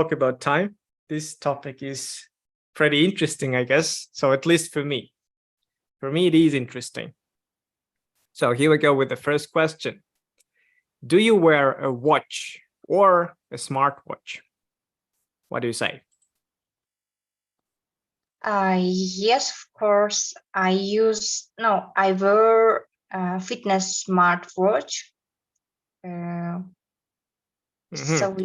talk about time. This topic is pretty interesting, I guess. So at least for me it is interesting. So here we go with the first question. Do you wear a watch or a smartwatch? What do you say? Yes, of course. I wear a fitness smartwatch. So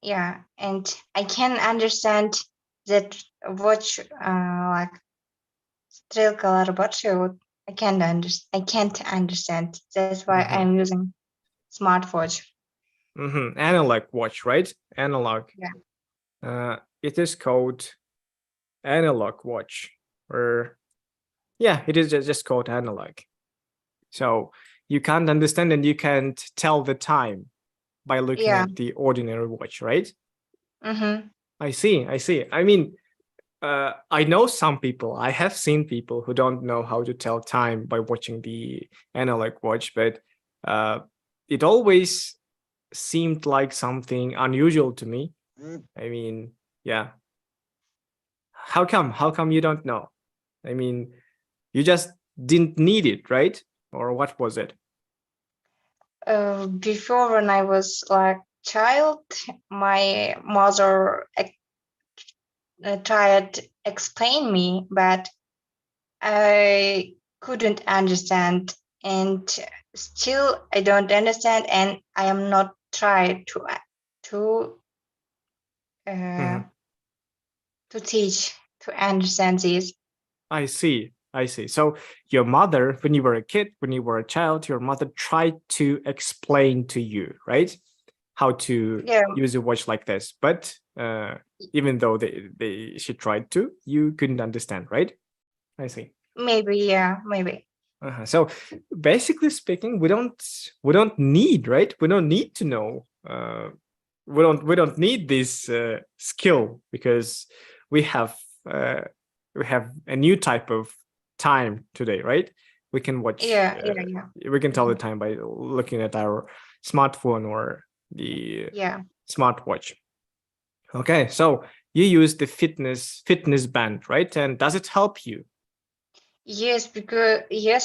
yeah, and I can understand that watch like стрелкалары бар ше, I can't understand. That's why I'm using smartwatch. Analog watch, right? Analog. Yeah. It is called analog watch, or yeah, it is just called analog. So you can't understand and you can't tell the time by looking at the ordinary watch, right? I see. I mean, I know some people, I have seen people who don't know how to tell time by watching the analog watch, but it always seemed like something unusual to me. I mean, yeah. How come you don't know? I mean, you just didn't need it, right? Or what was it? Before, when I was like child, my mother tried to explain me, but I couldn't understand, and still I don't understand, and I am not trying to teach to understand this. I see. So your mother, when you were a kid, when you were a child, your mother tried to explain to you, right? How to use a watch like this. But even though she tried to, you couldn't understand, right? I see. Maybe. So basically speaking, we don't need, right? We don't need to know. We don't need this skill, because we have a new type of time today, right? We can watch. We can tell the time by looking at our smartphone or the smartwatch. Okay, so you use the fitness band, right? And does it help you? Yes,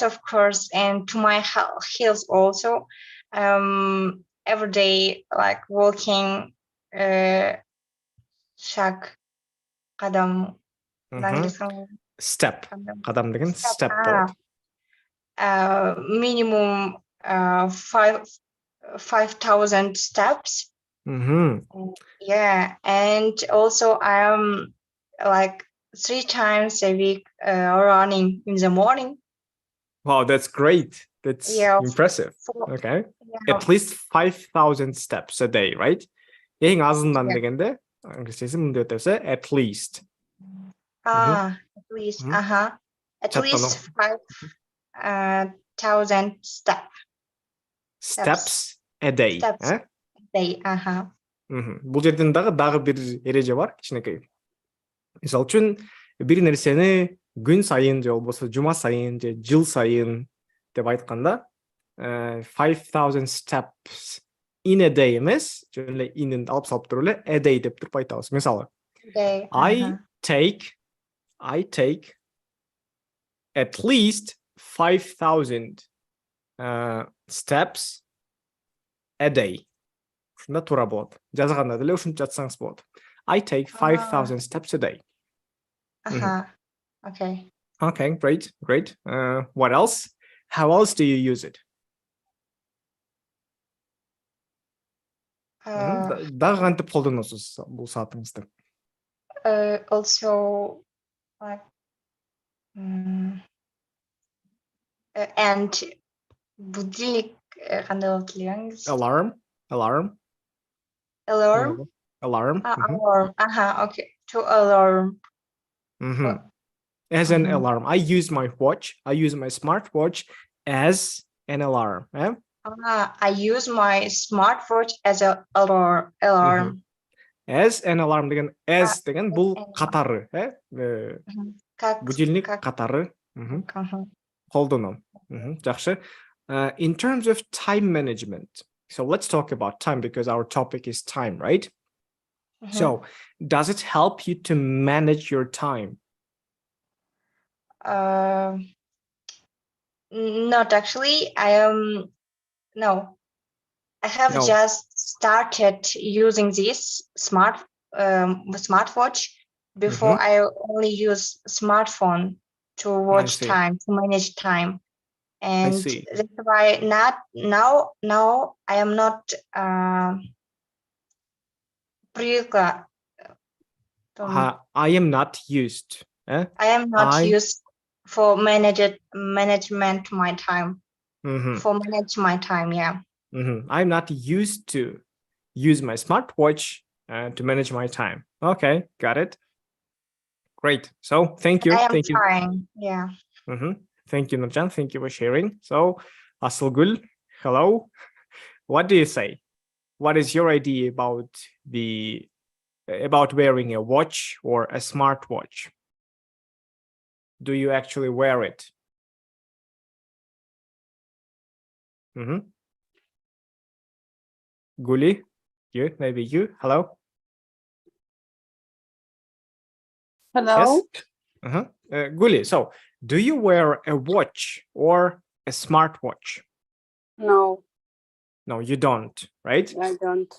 of course, and to my health also. Every day, like walking, шаг, қадам. Step. Қадам деген step болады. Minimum 5,000 steps. Yeah, and also I am like 3 times a week running in the morning. Wow, that's great. That's impressive. Okay. At least 5,000 steps a day, right? Ең азından дегенде, англисчесі мындай өтесе, at least. At least. At least 5,000 steps a day. Steps a day. Бұл жерден дағы бір ереже бар, кішкенекей. Мисал үчүн бир нерсени күн сайын же болбосо жума сайын же жыл сайын деп айтканда 5,000 steps in a day эмес, жөн эле инин алып салып туруп эле a day деп туруп айтабыз. Мисалы, I take at least 5,000 steps a day. Ушунда туура болот. Жазганда деле ушинтип жатсаңыз болот. I take 5,000 steps a day. Okay, great. What else? How else do you use it? Дагы кантип колдоносуз бул саатыңызды? Also, like, and будильник кандай болуп келгенбиз? Alarm. Okay, to alarm. As an alarm. I use my smartwatch as an alarm. I use my smartwatch as an alarm. As an alarm деген as деген бул катары, будильник катары. Колдоном. Жакшы. In terms of time management. So let's talk about time, because our topic is time, right? So does it help you to manage your time? Not actually. No. I have No. just started using this smartwatch. Before I only use smartphone to watch time, to manage time. And that's why now I am not I am not used. I am not used for management my time. For manage my time, yeah. I'm not used to use my smartwatch to manage my time. Okay, got it. Great. So thank you. I am thank trying. Yeah. Thank you, Nurjan. Thank you for sharing. So Asılgül, hello. What do you say? What is your idea about wearing a watch or a smartwatch? Do you actually wear it? Guli, maybe you. Hello. Hello. Yes. Guli, so do you wear a watch or a smartwatch? No. No, you don't, right? I don't.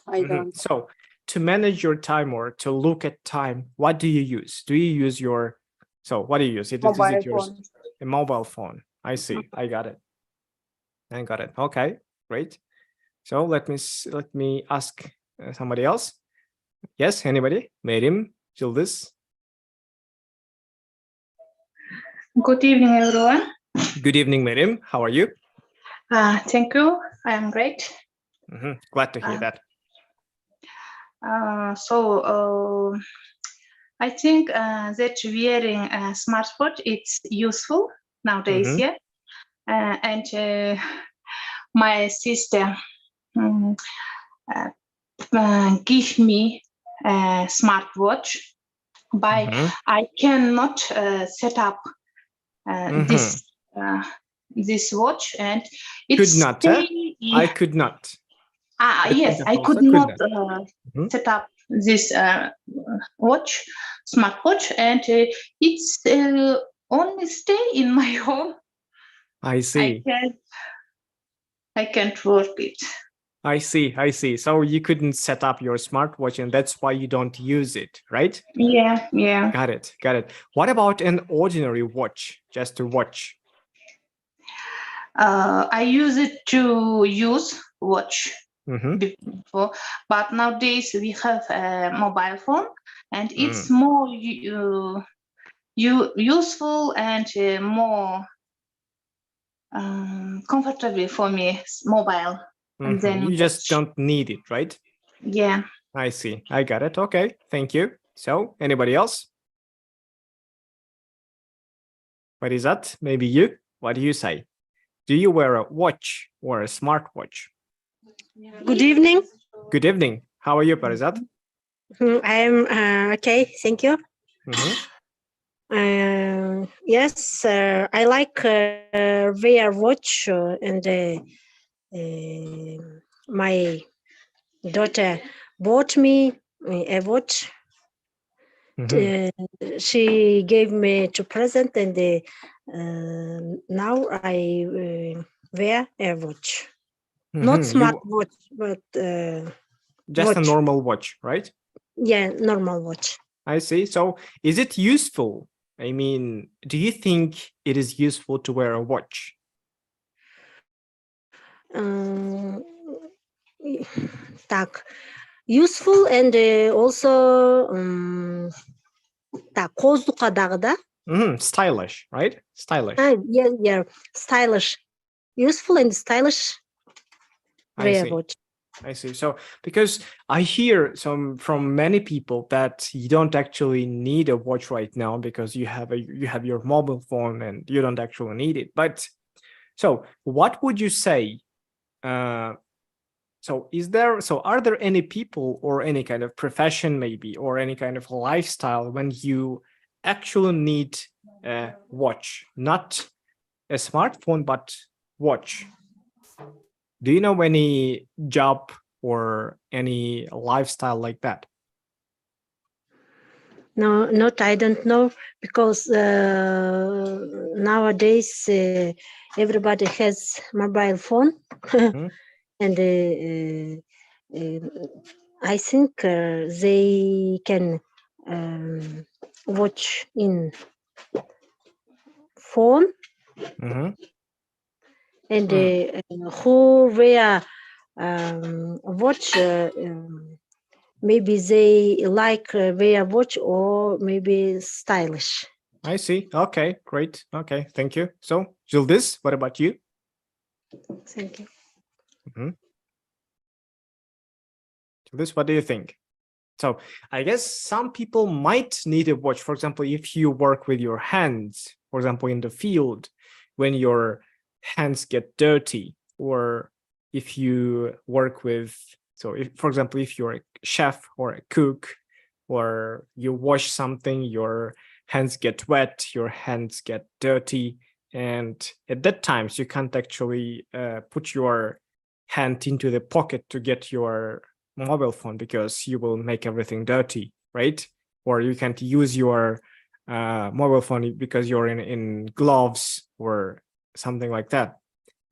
So to manage your time or to look at time, what do you use? Do you use your, so what do you use? Is it yours? A mobile phone. I see. I got it. Okay, great. So let me ask somebody else. Yes, anybody? Merim, Yıldız. Good evening, everyone. Good evening, Merim. How are you? Thank you. I am great. Glad to hear that. I think that wearing a smartwatch it's useful nowadays. Yeah, and my sister give me a smartwatch, but I cannot set up this watch, and it's I could not. Yes, I could not set up this smartwatch, and it's only stay in my home. I see. I can't work it. I see. So you couldn't set up your smartwatch, and that's why you don't use it, right? Yeah. Got it. What about an ordinary watch, just to watch? I use it to use watch before, but nowadays we have a mobile phone, and it's more useful and more comfortable for me, mobile. And then you just don't need it, right? Yeah. I see. I got it. Okay. Thank you. So anybody else? What is that? Maybe you? What do you say? Do you wear a watch or a smartwatch? Good evening. Good evening. How are you, Parizat? I am okay. Thank you. Yes, I like wear watch, and my daughter bought me a watch. She gave me to present, and now I wear a watch. Not smartwatch, but just watch. a normal watch, right? Yeah, normal watch. I see. So is it useful? I mean, do you think it is useful to wear a watch? Useful, and also stylish, right? Stylish. Yeah, stylish. Useful and stylish. Watch. I see. So because I hear from many people that you don't actually need a watch right now because you have your mobile phone and you don't actually need it. But so what would you say? Are there any people or any kind of profession maybe or any kind of lifestyle when you actually need a watch, not a smartphone, but watch? Do you know any job or any lifestyle like that? No, not I don't know, because nowadays everybody has mobile phone, and I think they can watch in phone, and who were watch. Maybe they like wear watch, or maybe stylish. I see. Okay, great. Okay, thank you. So, Juldis, what about you? Thank you. Juldis, what do you think? So, I guess some people might need a watch. For example, if you work with your hands, for example, in the field, when your hands get dirty, or if you work with, so if, for example, if you're a chef or a cook, or you wash something, your hands get wet, your hands get dirty, and at that times you can't actually put your hand into the pocket to get your mobile phone, because you will make everything dirty, right? Or you can't use your mobile phone because you're in gloves or something like that.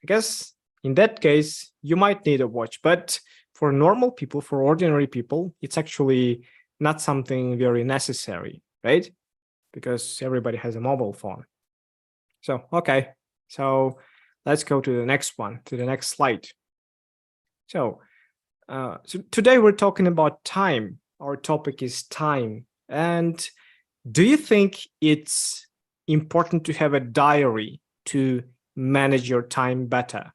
I guess in that case, you might need a watch, but for normal people, for ordinary people, it's actually not something very necessary, right? Because everybody has a mobile phone. So, okay. So let's go to the next one, to the next slide. So today we're talking about time. Our topic is time. And do you think it's important to have a diary to manage your time better?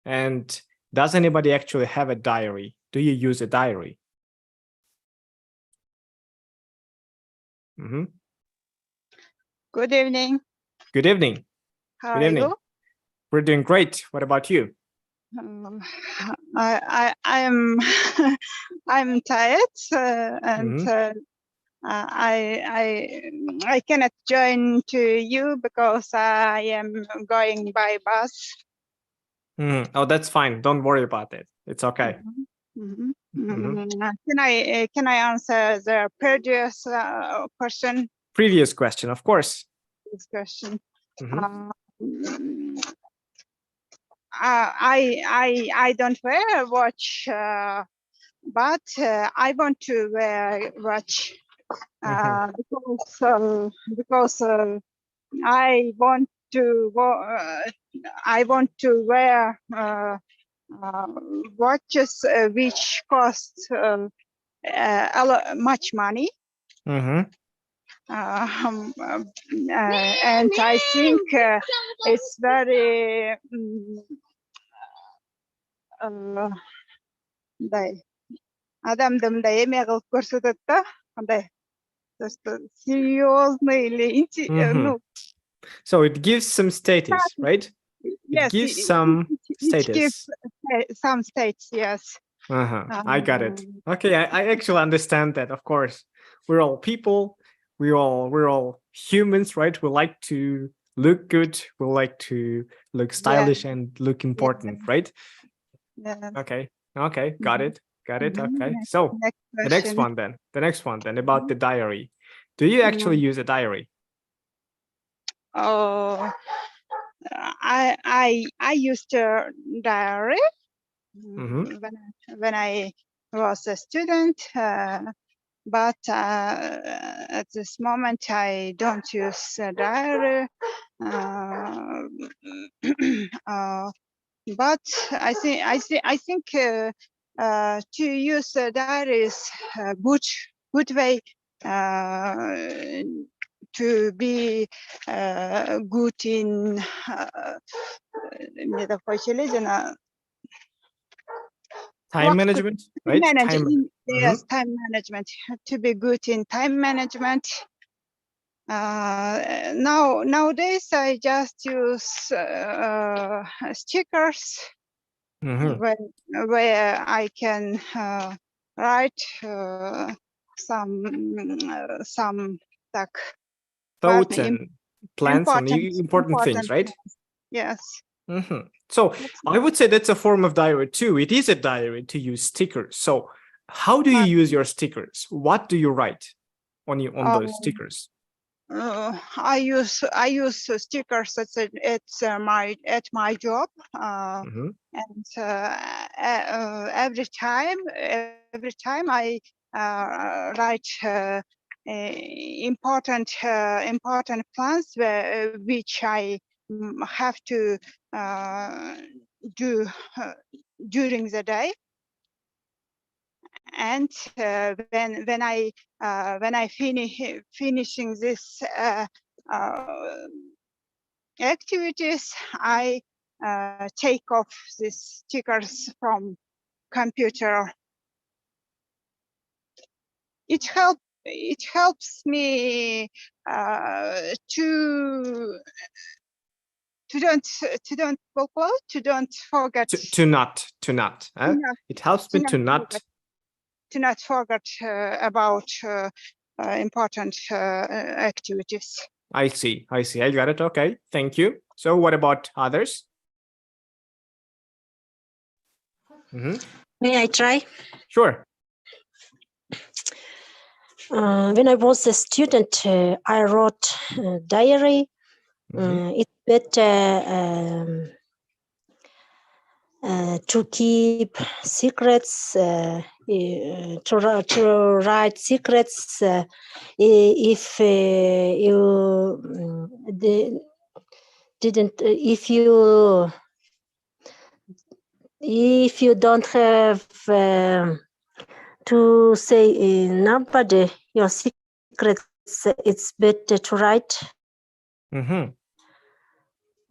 And does anybody actually have a diary? Do you use a diary? Good evening. Good evening. How Good are evening. you? We're doing great. What about you? I'm I'm tired, and I cannot join to you because I am going by bus. Oh, that's fine. Don't worry about it. It's okay. Can I answer the previous question? Previous question, of course. This question. I don't wear a watch, but I want to wear a watch because I want to wear watches which cost much money. And I think it's very адамды мындай эме кылып көрсөтөт да, андай серьезный или ну. So it gives some status, right? Yes, it gives some status. It gives some status, yes. I got it. Okay, I actually understand that. Of course, we're all people. We're all humans, right? We like to look good. We like to look stylish and look important, right? Yeah. Okay, got it. Okay, so the next one then about the diary. Do you actually use a diary? Oh, I used a diary when I was a student, but at this moment I don't use a diary. But I think to use a diary is a good way to be good in time management, right? Yes, time management. To be good in time management. Nowadays I just use stickers where I can write some thoughts and plans on important things, right? Yes. So I would say that's a form of diary too. It is a diary to use stickers. So how do you use your stickers? What do you write? on those stickers? I use stickers at my job, and every time I write important plans which I have to do during the day. And when I finishing this activities, I take off these stickers from computer. It helps me to don't forget to not it helps me to not forget about important activities. I see, I got it. Okay, thank you. So what about others? May I try? Sure. When I was a student, I wrote a diary. It's better to keep secrets, to write secrets. If you if you don't have to say nobody your secrets, it's better to write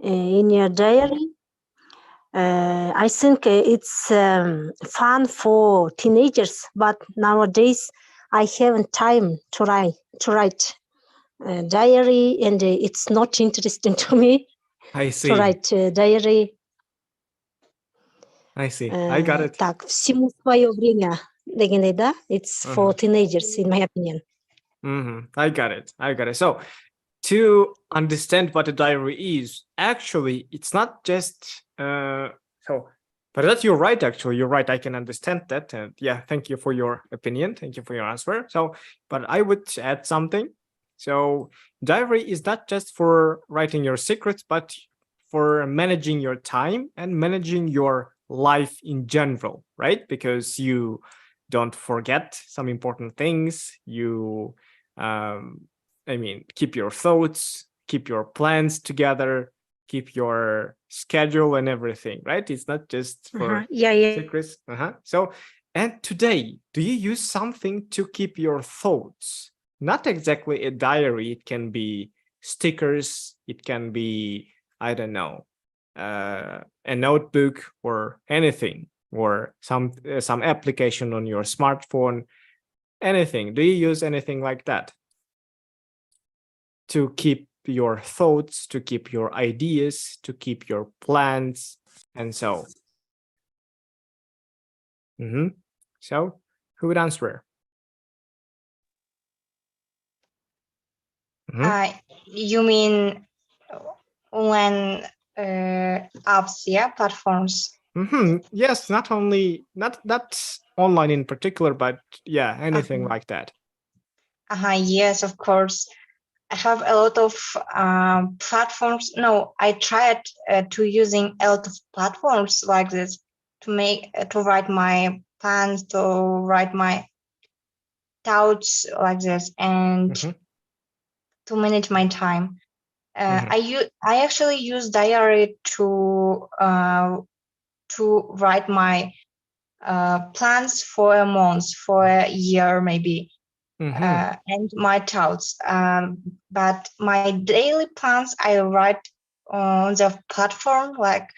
in your diary. I think it's fun for teenagers, but nowadays I haven't time to write a diary, and it's not interesting to me. I see. To write a diary. I see. I got it. Так, всему свое время. It's for teenagers, in my opinion. I got it. So to understand what a diary is, actually, it's not just but that you're right. Actually, you're right. I can understand that, and yeah, thank you for your opinion. Thank you for your answer. So, but I would add something. So, diary is not just for writing your secrets, but for managing your time and managing your life in general, right? Because you don't forget some important things. You, keep your thoughts, keep your plans together, keep your schedule and everything, right? It's not just for secrets. So, and today, do you use something to keep your thoughts? Not exactly a diary. It can be stickers. It can be, I don't know, a notebook or anything, or some application on your smartphone, anything. Do you use anything like that to keep your thoughts, to keep your ideas, to keep your plans, and so? So who would answer? You mean when apps, platforms? Yes, not online in particular, but yeah, anything like that. Yes, of course. I have a lot of platforms. No, I tried to using a lot of platforms like this to write my plans, to write my thoughts like this, and to manage my time. I actually use diary to write my plans for a month, for a year maybe, and my thoughts. But my daily plans I write on the platform, like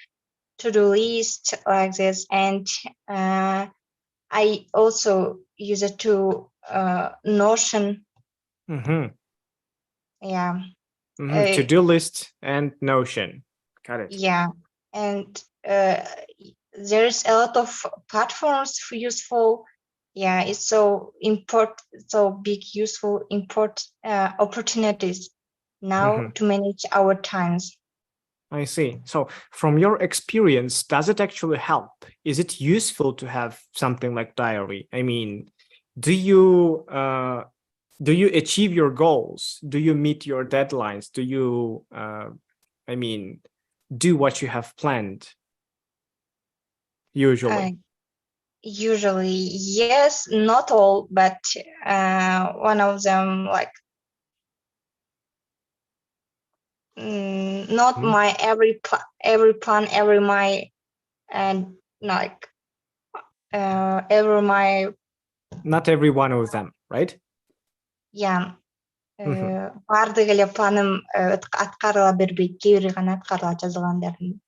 to-do list like this, and I also use it to Notion. Yeah. To-do list and Notion. Got it. Yeah, and there's a lot of platforms for useful. Yeah, it's so important, so big, useful, important opportunities now to manage our times. I see. So from your experience, does it actually help? Is it useful to have something like diary? I mean, do you do you achieve your goals? Do you meet your deadlines? Do you, I mean, do what you have planned? Usually. Usually, yes, not all, but one of them, like, not my every plan, every my, and like, every my. Not every one of them, right? Yeah. Бардык эле планым аткарыла бербейт, кээ бири гана аткарыла жазылгандардын.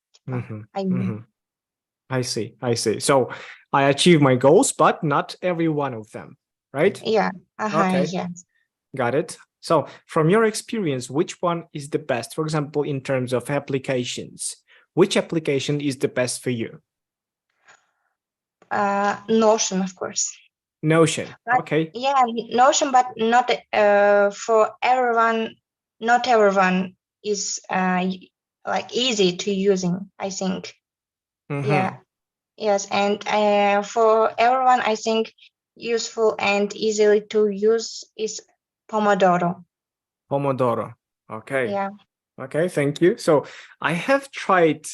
I see. So I achieve my goals, but not every one of them, right? Yeah. Okay. Yes. Got it. So from your experience, which one is the best? For example, in terms of applications, which application is the best for you? Notion, of course. Notion. But, okay. Yeah, Notion, but not for everyone. Not everyone is like easy to using, I think. Yeah. Yes, and for everyone, I think useful and easily to use is Pomodoro. Pomodoro. Okay. Yeah. Okay, thank you. So I have tried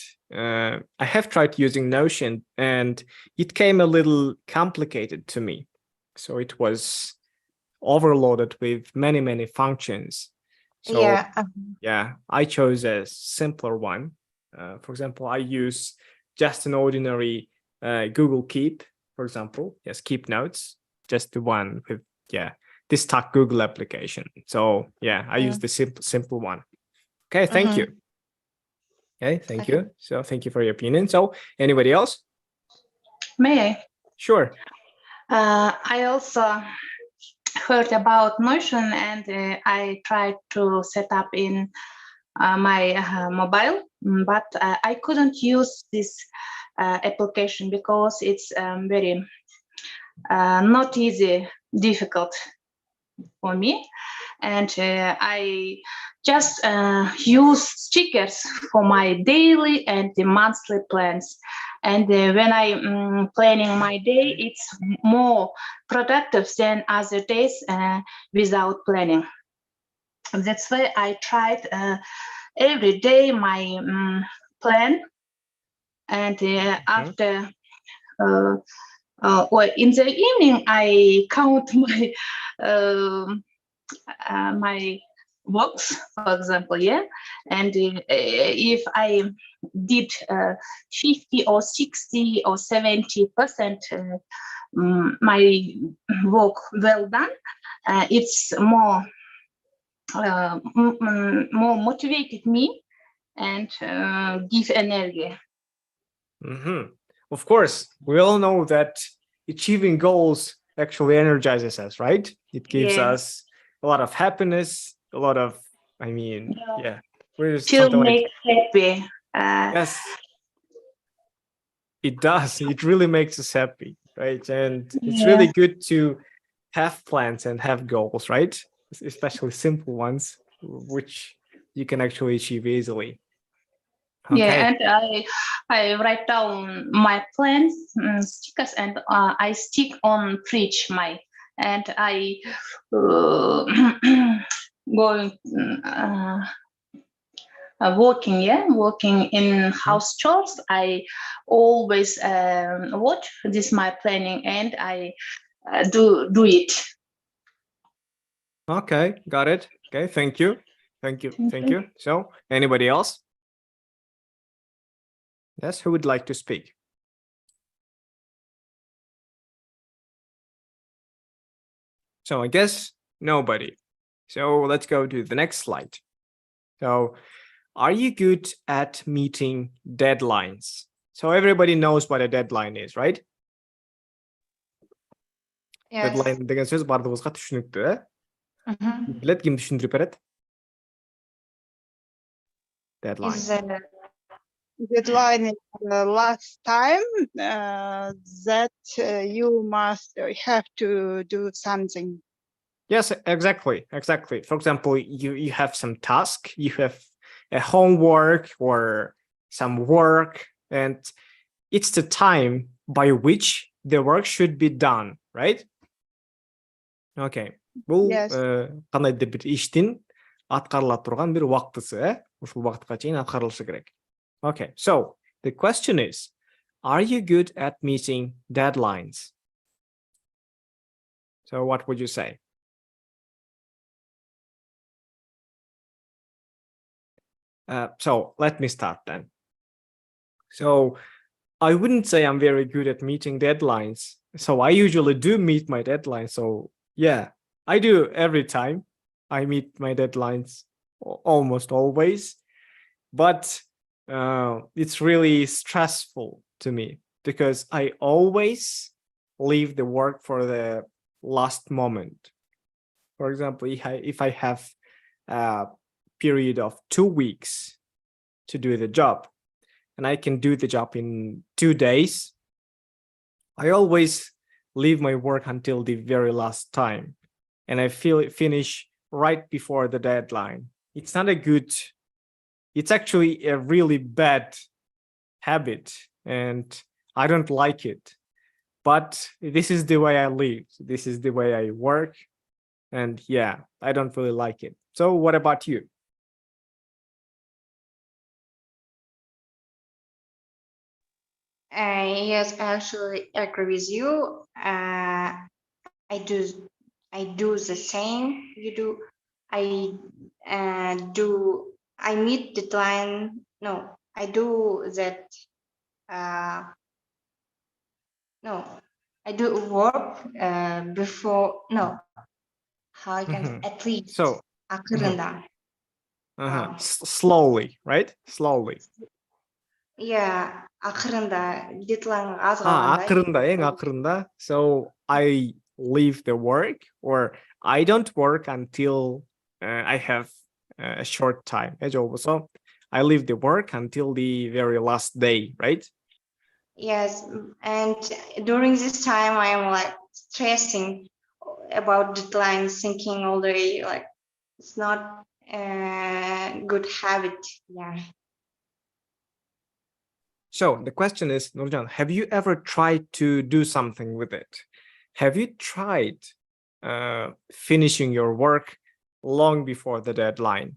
using Notion, and it came a little complicated to me. So it was overloaded with many functions. So yeah, I chose a simpler one. For example, I use just an ordinary Google Keep, for example. Yes, Keep Notes, just the one with this stock Google application. So yeah, I use the simple one. Okay, thank you. Okay, thank you. So thank you for your opinion. So anybody else? May I? Sure. I also heard about Notion, and I tried to set up in my mobile, but I couldn't use this application because it's very not easy, difficult for me. And I just use stickers for my daily and the monthly plans. And when I planning my day, it's more productive than other days without planning. That's why I tried every day my plan, and after or in the evening I count my my works, for example, and if I did 50 or 60 or 70% my work well done, it's more motivated me and give energy. Of course, we all know that achieving goals actually energizes us, right? It gives us a lot of happiness, a lot of, I mean, to make happy. Yes, it does. It really makes us happy, right? And it's really good to have plans and have goals, right? Especially simple ones, which you can actually achieve easily. Okay. Yeah, and I write down my plans, stickers, and I stick on fridge my, and I going working in house chores. I always watch this my planning, and I do it. Okay, got it. Okay, thank you. So anybody else? Yes, who would like to speak? So I guess nobody. So let's go to the next slide. So are you good at meeting deadlines? So everybody knows what a deadline is, right? Yes. Deadline деген сөз бардығымызға түшінікті, Білет, кім түшіндіріп береді? Deadline. Deadline is the last time that you have to do something. Yes, exactly. For example, you have some task, you have a homework or some work, and it's the time by which the work should be done, right? Okay, Бул Yes. кандайдыр бир иштин аткарыла турган бир убактысы, ушул убакытка чейин аткарылышы керек. Okay, so the question is, are you good at meeting deadlines? So what would you say? So let me start then. So I wouldn't say I'm very good at meeting deadlines. So I usually do meet my deadlines. So yeah, I do every time. I meet my deadlines almost always. But it's really stressful to me because I always leave the work for the last moment. For example, if I have a period of 2 weeks to do the job, and I can do the job in 2 days, I always leave my work until the very last time, and I finish right before the deadline. It's not a good, it's actually a really bad habit, and I don't like it. But this is the way I live. This is the way I work. And yeah, I don't really like it. So what about you? Yes, I actually agree with you. I do the same. You do. I meet deadline. No, I do that. No, I do work before. No, how I can at least. So Akırında. slowly, right? Slowly. Yeah, akırında deadline az kalganda. Akırında, en akırında. So I leave the work, or I don't work until I have a short time. So I leave the work until the very last day, right? Yes, and during this time I am like stressing about deadlines, thinking all day, like it's not a good habit. Yeah. So the question is, Nurcan, have you ever tried to do something with it? Have you tried finishing your work long before the deadline?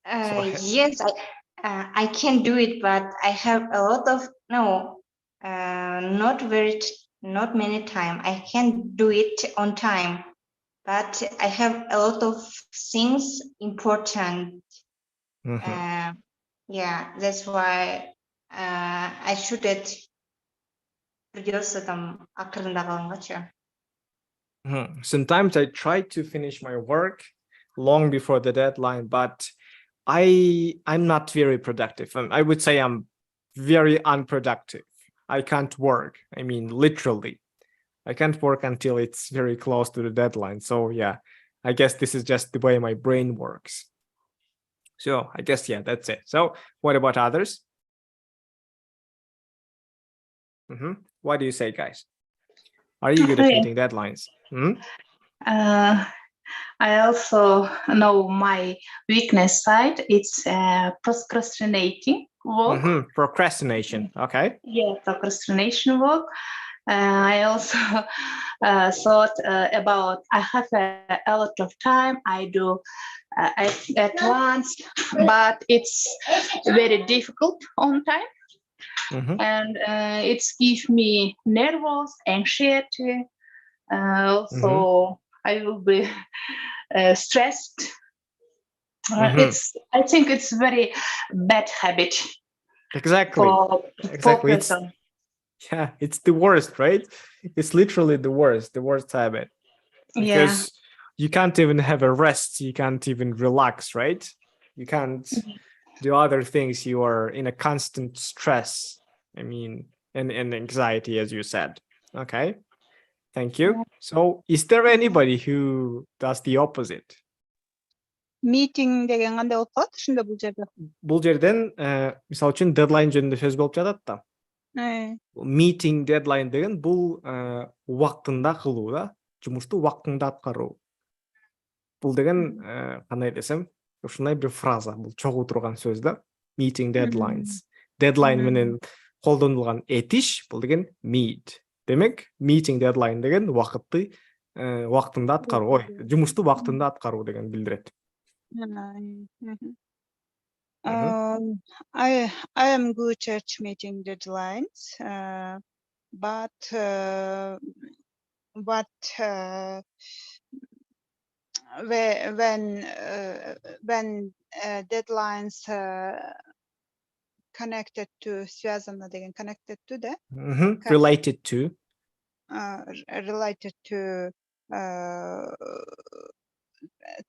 Yes, I can do it, but I have a lot of not many time. I can do it on time, but I have a lot of things important. Yeah, that's why I shouldn't produce them akırında kalıngacha. Sometimes I try to finish my work long before the deadline, but I'm not very productive. I would say I'm very unproductive. I can't work. I mean, literally, I can't work until it's very close to the deadline. So yeah, I guess this is just the way my brain works. So I guess, yeah, that's it. So what about others? What do you say, guys? Are you good at meeting deadlines? I also know my weakness side. It's procrastinating work. Procrastination. Okay. Yeah, procrastination work. I also thought about I have a lot of time. I do at once, but it's very difficult on time. And it's give me nervous, anxiety. Also, I will be stressed. I think it's very bad habit. Exactly. For yeah, it's the worst, right? It's literally the worst habit. Because you can't even have a rest. You can't even relax, right? You can't do other things. You are in a constant stress. I mean, and anxiety, as you said. Okay. Thank you. So is there anybody who does the opposite? Meeting деген кандай болуп калат ушунда бул жерде? Бул жерден мисалы үчүн дедлайн жөнүндө сөз болуп жатат да. Meeting deadline деген бул убактында кылуу да, жумушту убактында аткаруу. Бул деген кандай десем, ушундай бир фраза, бул чогуу турган сөз да. Meeting deadlines. Deadline менен колдонулган этиш бул деген meet. Демек, meeting deadline деген убакытты убактында аткаруу, ой, жумушту убактында аткаруу деген билдирет. I am good at meeting deadlines, but when deadlines connected to связано деген connected to да, Related to. Related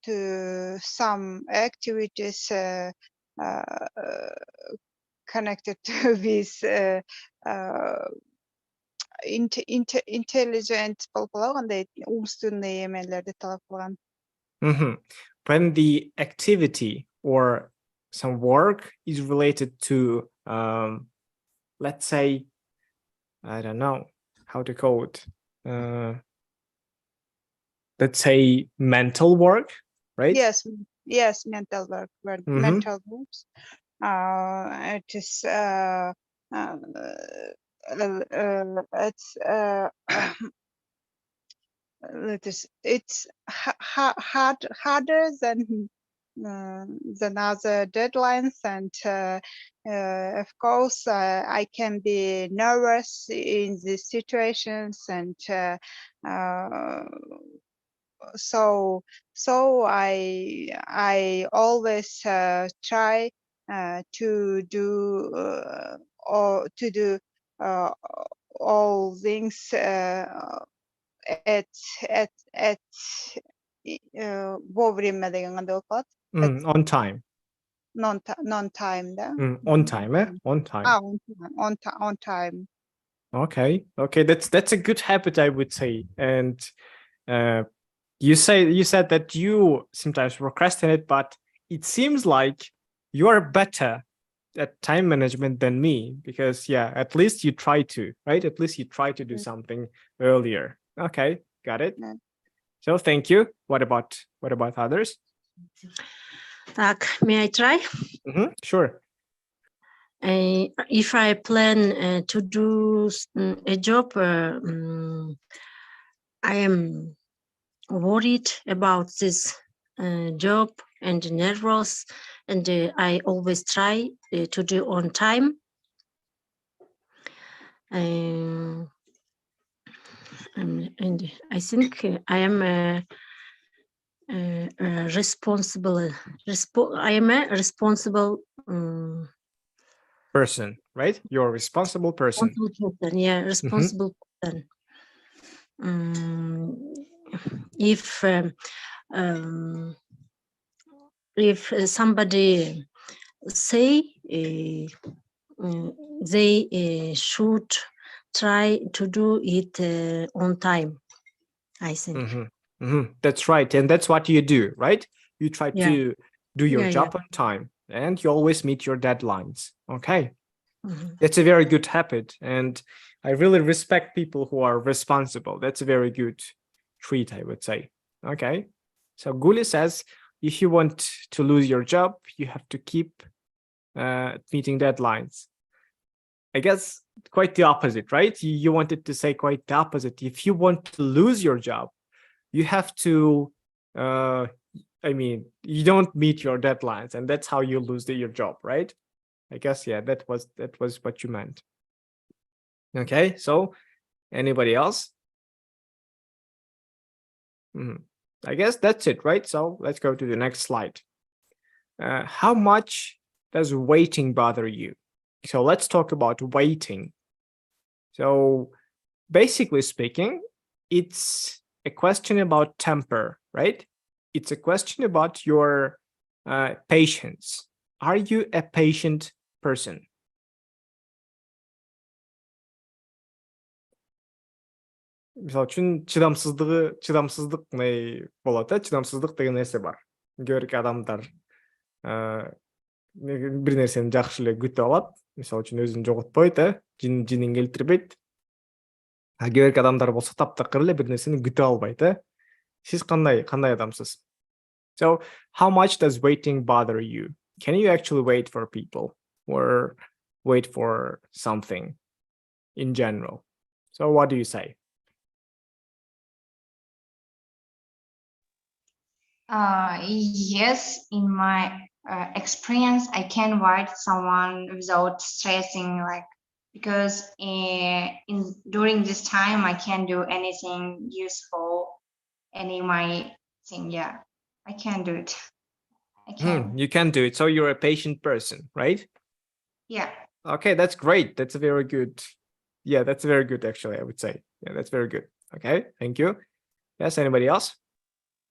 to some activities connected to with intelligent болуп калгандай умственный эмелерди талап кылган. When the activity or some work is related to, let's say, I don't know how to call it. Let's say mental work, right? Yes, mental work. Mental works. It is it's harder than other deadlines, and of course I can be nervous in these situations, and so I always try to do all things at вовремя деген кандай болуп калат? On time. Non-time, да? On time, On time. On time. Okay, that's a good habit, I would say. And you said that you sometimes procrastinate, but it seems like you are better at time management than me, because at least you try to, right? At least you try to do something earlier. Okay, got it. So thank you. What about others? Так, may I try? Sure. If I plan to do a job, I am worried about this job and nervous, and I always try to do on time. And I think I am responsible. I am a responsible person, right? You're a responsible person. Responsible person. If somebody say they should try to do it on time, I think. That's right, and that's what you do, right? You try to do your job on time, and you always meet your deadlines. Okay, that's a very good habit, and I really respect people who are responsible. That's a very good trait, I would say. Okay, so Guli says, if you want to lose your job, you have to keep meeting deadlines. I guess quite the opposite, right? You wanted to say quite the opposite. If you want to lose your job, you have to, you don't meet your deadlines, and that's how you lose your job, right? I guess, that was what you meant. Okay, so anybody else? I guess that's it, right? So let's go to the next slide. How much does waiting bother you? So let's talk about waiting. So basically speaking, it's a question about temper, right? It's a question about your patience. Are you a patient person? Мисалы үчүн чыдамсыздык болот, чыдамсыздык деген нерсе бар. Көбүрөөк адамдар бир нерсени жакшы эле күтүп алат, мисалы үчүн өзүн жоготпойт, жинин келтирбейт. А көбүрөөк адамдар болсо таптакыр эле бир нерсени күтүп албайт, Сиз кандай адамсыз? So, how much does waiting bother you? Can you actually wait for people or wait for something in general? So, what do you say? Yes, in my experience, I can invite someone without stressing, like because during this time I can do anything useful, any my thing. Yeah, I can do it. I can. You can do it. So you're a patient person, right? Yeah. Okay, that's great. That's a very good. Yeah, that's very good actually, I would say. Yeah, that's very good. Okay, thank you. Yes, anybody else?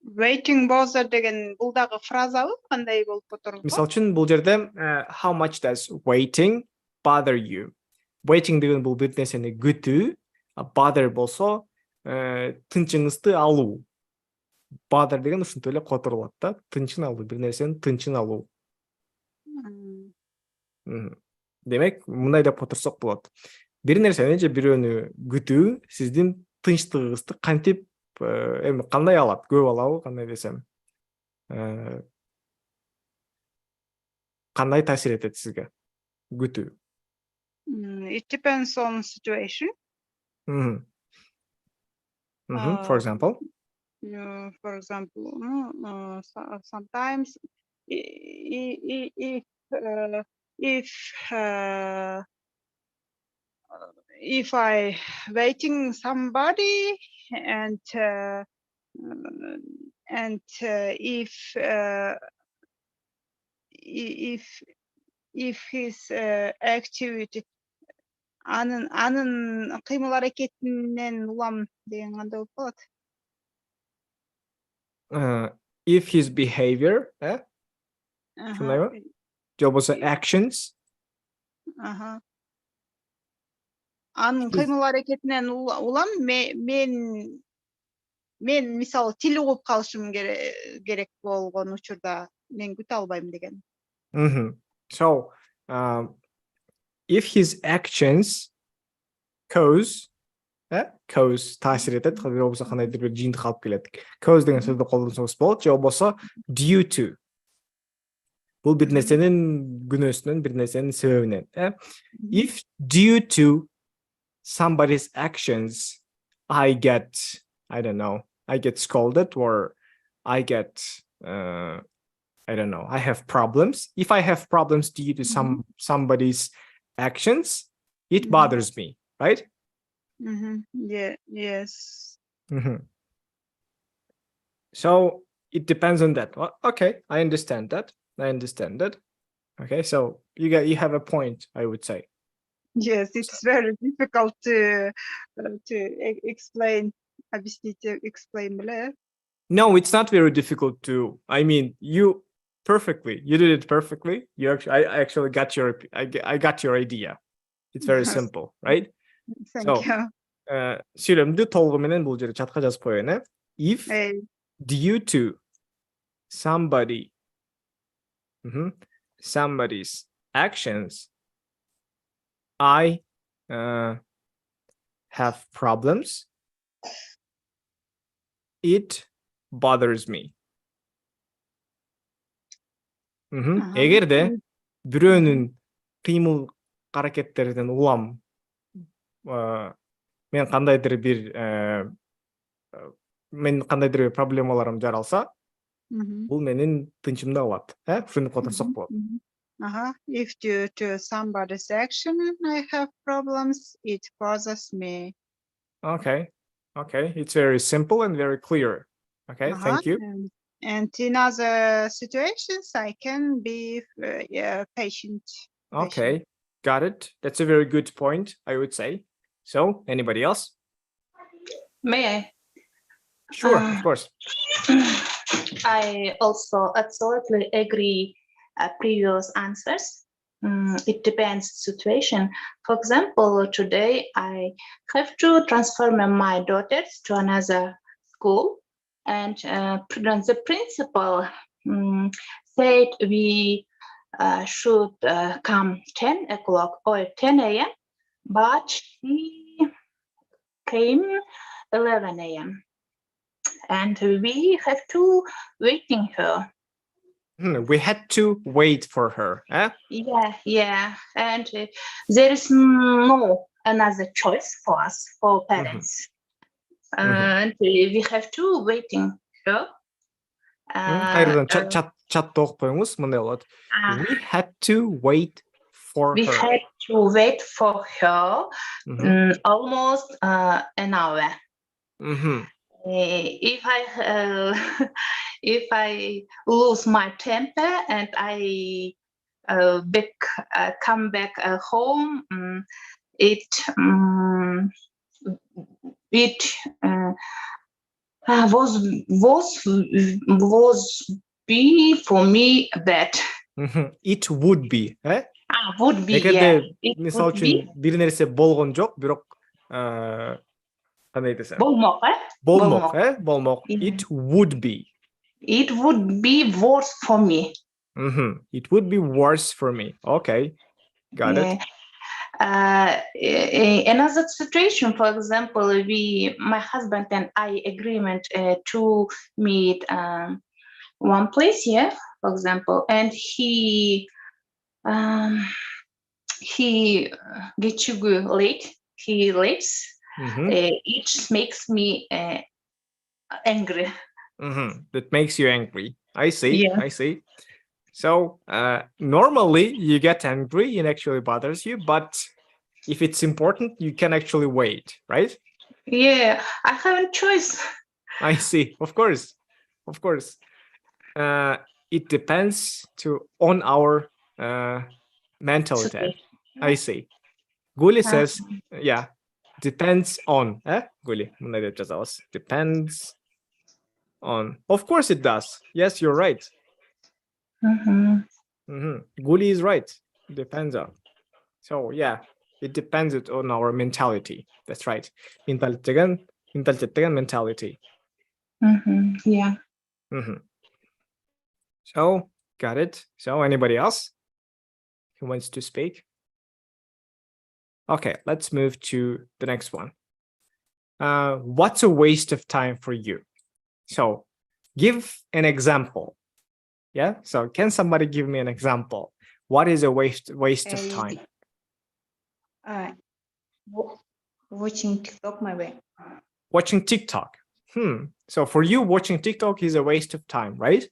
Waiting bother деген бул дагы фразабы, кандай болуп отурду? Мисал үчүн бул жерде how much does waiting bother you? Waiting деген бул бир нерсени күтүү, bother болсо тынчыңызды алуу. Bother деген ушинтип эле которулат да, тынчын алуу, бир нерсенин тынчын алуу. Демек, мындай деп отурсак болот. Бир нерсени же бирөөнү күтүү сиздин тынчтыгыңызды кантип эми кандай алат? Көп алабы, кандай десем? Кандай таасир этет сизге? Күтүү. It depends on situation. For example? For example, sometimes if I waiting somebody and if his activity анын кыймыл аракетинен улам деген кандай болуп калат? If his behavior, шундайбы? Же болбосо actions? Анын кыймыл аракетинен улам мен мисалы тил угуп калышым керек болгон учурда мен күтө албайм деген. So, if his actions cause таасир этет, же болбосо кандайдыр бир жыйынтык алып келет. Cause деген сөздү колдонсоңуз болот, же болбосо due to. Бул бир нерсенин күнөөсүнөн, бир нерсенин себебинен. If due to somebody's actions, I get scolded, or I get, I have problems. If I have problems due to somebody's actions, it bothers me, right? Yeah, yes. So it depends on that. Well, okay, I understand that. Okay, so you have a point, I would say. Yes, it's very difficult to explain. Explain. No, it's not very difficult to. I mean, you did it perfectly. I actually got your idea. It's very simple, right? Thank you. Сүйлөмдү толугу менен бул жерде чатка жазып коеюн, If due to somebody's actions, I have problems, it bothers me. Эгерде бирөөнүн кыймыл аракеттеринен улам мен кандайдыр бир проблемаларым жаралса, бул менин тынчымды алат, ушинтип отурсак болот. If due to somebody's action I have problems, it bothers me. Okay, it's very simple and very clear. Okay, thank you. And in other situations, I can be patient. Okay, got it. That's a very good point, I would say. So, anybody else? May I? Sure, of course. I also absolutely agree previous answers. It depends situation. For example, today I have to transfer my daughters to another school, and the principal said we should come 10 o'clock or 10 a.m., but she came 11 a.m. and we have to waiting her. We had to wait for her, Yeah, and there is no another choice for us, for parents. And we have to waiting her. Кайрадан чатты окуп коюңуз, мындай болот. We had to wait for we her. had to wait for her almost an hour. If I if I lose my temper and I come back home, it was be for me bad. It would be, Would be, эгерде It мисалы would be. үчүн бир нерсе болгон жок, бирок кандай десем? Болмок, Болмок. It would be. It would be worse for me. It would be worse for me. Okay, got it. Another situation, for example, my husband and I agreement to meet one place here, for example, and he gets to go late. He leaves. It makes me angry. That makes you angry. I see. Yeah. I see. So normally you get angry, it actually bothers you, but if it's important, you can actually wait, right? Yeah, I have a choice. I see. Of course. It depends on our mentality. I see. Guli says, yeah, depends on. Guli, мындай деп жазабыз. Depends on. Of course it does. Yes, you're right. Guli is right. Depends on. So yeah, it depends on our mentality. That's right. Mentality деген mentality. Yeah. So got it. So anybody else who wants to speak? Okay, let's move to the next one. What's a waste of time for you? So give an example. Yeah. So can somebody give me an example? What is a waste of time? Watching TikTok, maybe. Watching TikTok. So for you, watching TikTok is a waste of time, right?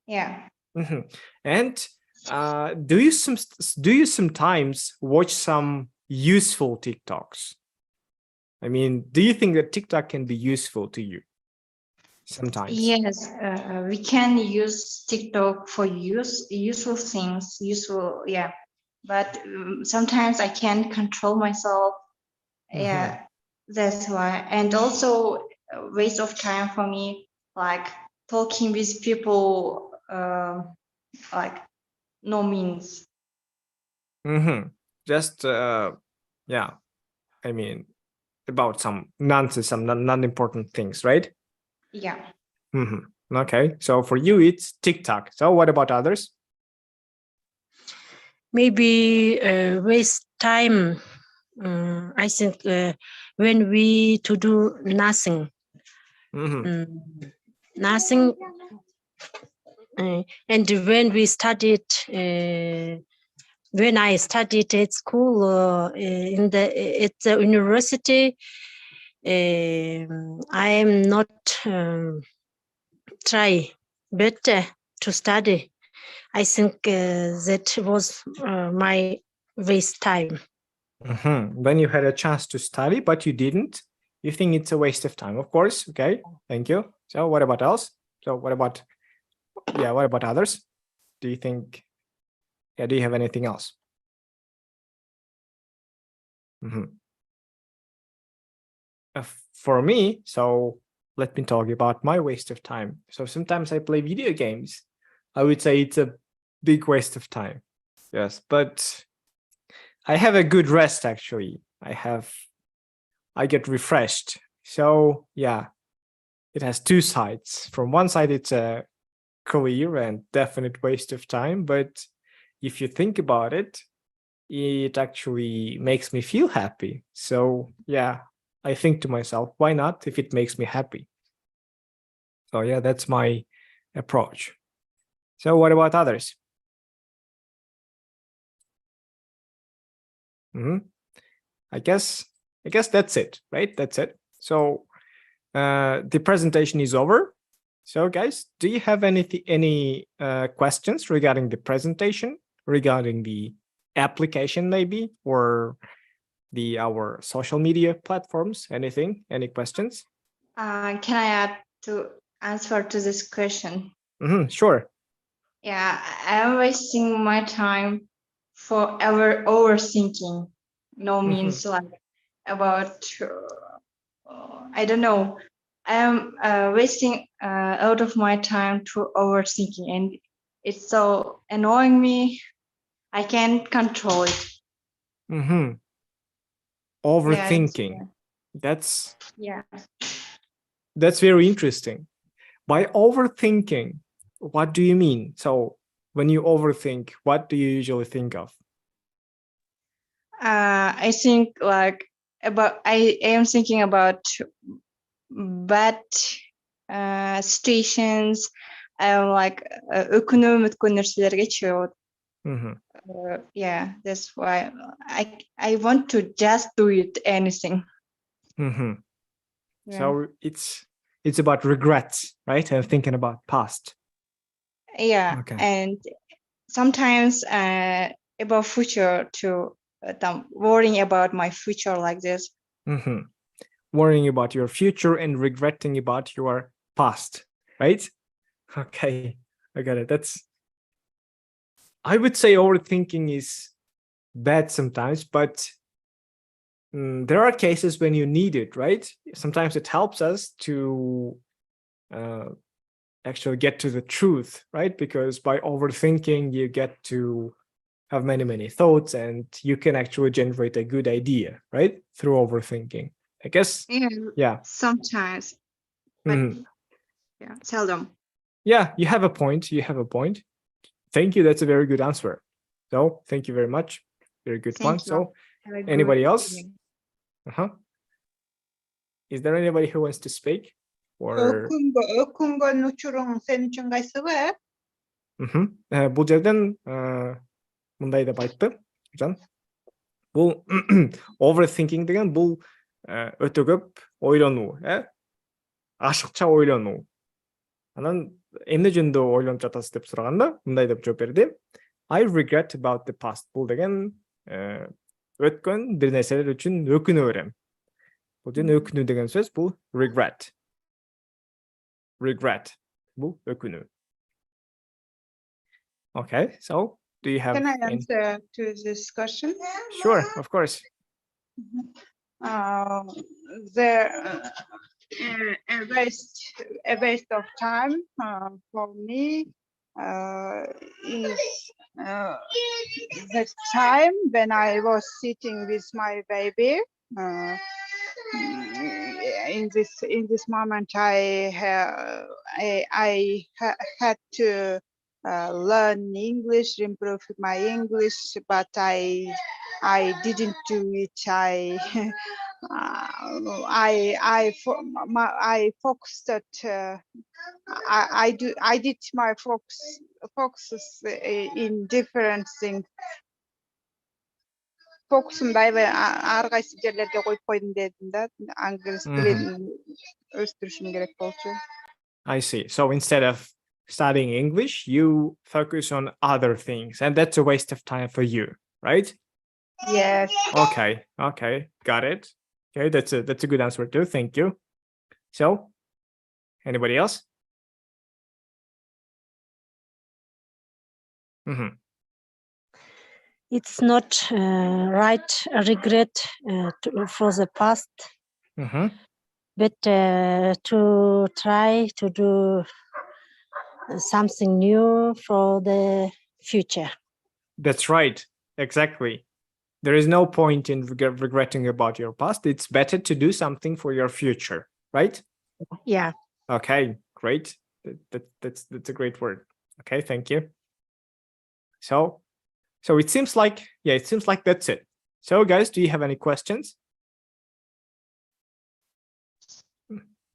Yeah. And do you sometimes watch some useful TikToks? I mean, do you think that TikTok can be useful to you? Sometimes. Yes, we can use TikTok for useful things, yeah. But sometimes I can't control myself. Yeah, that's why. And also a waste of time for me, like talking with people, like no means. Just yeah, I mean, about some nonsense, some non-important things, right? Yeah. Okay, so for you it's TikTok. So what about others? Maybe waste time. I think when we to do nothing. Nothing. And when we studied, when I studied at school at the university, I am not try better to study. I think that was my waste time. When you had a chance to study, but you didn't, you think it's a waste of time, of course. Okay, thank you. So what about else? So what about others? Do you think, do you have anything else? For me, so let me talk about my waste of time. So sometimes I play video games. I would say it's a big waste of time. Yes, but I have a good rest actually. I get refreshed. So yeah, it has two sides. From one side, it's a clear and definite waste of time. But if you think about it, it actually makes me feel happy. So yeah, I think to myself, why not if it makes me happy? So yeah, that's my approach. So what about others? I guess that's it, right? That's it. So the presentation is over. So guys, do you have any questions regarding the presentation, regarding the application maybe, or our social media platforms? Anything? Any questions? Can I add to answer to this question? Sure. Yeah, I'm wasting my time for overthinking. No means like about I don't know. I'm wasting a lot of my time to overthinking, and it's so annoying me. I can't control it. Overthinking. Yeah. That's very interesting. By overthinking, what do you mean? So when you overthink, what do you usually think of? I think like I am thinking about bad situations. I'm like өкүнүү өткөн нерселерге чыгып. Yeah, that's why I want to just do it anything. Yeah. So it's about regrets, right? And thinking about past. Yeah, Okay. and sometimes about future too. Worrying about my future like this. Worrying about your future and regretting about your past, right? Okay, I got it. I would say overthinking is bad sometimes, but there are cases when you need it, right? Sometimes it helps us to actually get to the truth, right? Because by overthinking, you get to have many thoughts, and you can actually generate a good idea, right? Through overthinking, I guess. Yeah. Sometimes, but yeah, seldom. Yeah, you have a point. Thank you. That's a very good answer. So thank you very much. Very good one. So anybody else? Is there anybody who wants to speak? Or өкүнгөн учуруң сен үчүн кайсыбы? Бул жерден мындай деп айтты Жан. Бул overthinking деген бул өтө көп ойлонуу, ашыкча ойлонуу. Анан эмне жөнүндө ойлонуп жатасыз деп сураганда мындай деп жооп берди. I regret about the past. Бул деген өткөн бир нерселер үчүн өкүнө берем. Бул жерде өкүнүү деген сөз бул regret. Regret. Бул өкүнүү. Okay, so do you have? Can I answer to this question? Sure, of course. There a waste of time for me is the time when I was sitting with my baby. In this moment, I had to learn English, improve my English, but I didn't do it. I focused at I did my focuses in different things. Focusum дайбы ар кайсы жерлерге коюп койдум дедим да, англис тилин өстүрүшүм керек болчу. I see. So instead of studying English, you focus on other things, and that's a waste of time for you, right? Yes. Okay, got it. Okay, that's a good answer too. Thank you. So, anybody else? It's not right regret for the past, but to try to do something new for the future. That's right. Exactly. There is no point in regretting about your past. It's better to do something for your future, right? Yeah. Okay, great. That's a great word. Okay, thank you. So it seems like that's it. So guys, do you have any questions?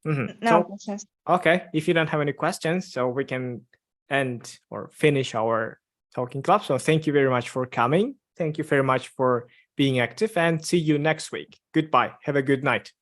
No questions. Okay, if you don't have any questions, so we can end or finish our talking club. So thank you very much for coming. Thank you very much for being active, and see you next week. Goodbye. Have a good night.